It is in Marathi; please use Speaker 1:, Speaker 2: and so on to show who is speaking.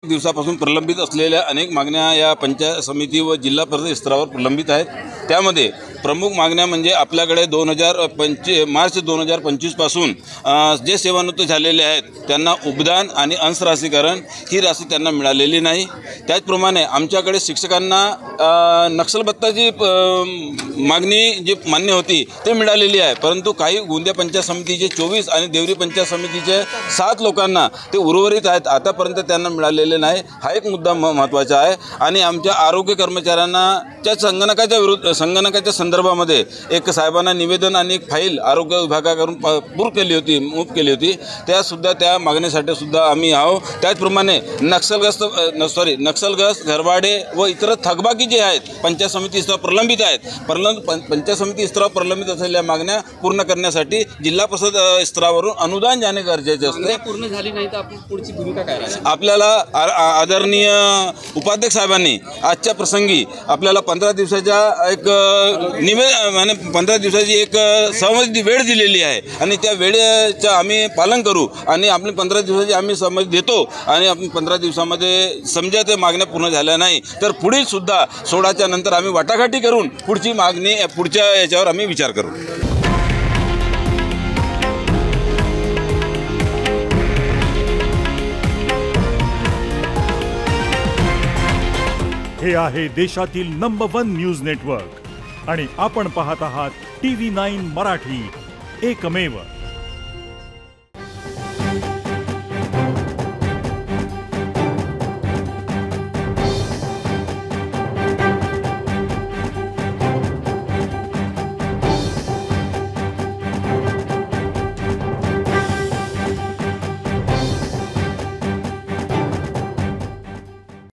Speaker 1: दिवसापासून प्रलंबित असलेल्या अनेक मागण्या या पंचायत समिती व जिल्हा परिषद स्तरावर प्रलंबित आहेत। त्यामध्ये प्रमुख मागण्या म्हणजे आपल्याकडे मार्च 2025 पासून जे सेवानिवृत्त झालेले आहेत त्यांना उपदान आणि अंशराशीकरण ही राशी त्यांना मिळालेली नाही। त्याचप्रमाणे आमच्याकडे शिक्षकांना नक्षलबत्ताची मागणी जी मान्य होती ते मिळालेली आहे, परंतु काही गोंदिया पंचायत समितीचे 24 आणि देवरी पंचायत समितीचे 7 लोकांना ते उर्वरित आहेत, आतापर्यंत त्यांना मिळालेले नाही। हा एक मुद्दा महत्त्वाचा आहे। आणि आमच्या आरोग्य कर्मचाऱ्यांना त्या संगणकाच्या संदर्भामध्ये एक साहेबांना निवेदन आणि एक फाईल आरोग्य विभागाकडून मूव्ह केली होती त्या मागणीसाठी सुद्धा आम्ही आहोत। त्याचप्रमाणे नक्षलग्रस्त घरवाडे व इतर थकबाकी जे आहेत पंचायत समिती स्तरावर प्रलंबित आहेत, पंचायत समिती स्तरावर प्रलंबित असलेल्या मागण्या पूर्ण करण्यासाठी जिल्हा परिषद स्तरावरून अनुदान जाणे गरजेचे असते।
Speaker 2: पूर्ण झाली नाही तर आपण पुढची भूमिका काय राहील?
Speaker 1: आपल्याला आदरणीय उपाध्यक्ष साहेबांनी आजच्या प्रसंगी आपल्याला 15 दिवसाच्या एक 15 दिवसाची एक सहमती वेळ दिलेली आहे आणि त्या वेळेचं आम्ही पालन करू आणि आपली 15 दिवसाची आम्ही सहमती देतो आणि आपण 15 दिवसामध्ये समजा ते मागण्या पूर्ण झाल्या नाही तर पुढील सुद्धा 16च्या नंतर आम्ही वाटाघाटी करून पुढची मागणी पुढच्या याच्यावर आम्ही विचार करू।
Speaker 3: हे आहे देशातील नंबर 1 न्यूज नेटवर्क आणि आपण पाहत आहात TV9 मराठी, एकमेव।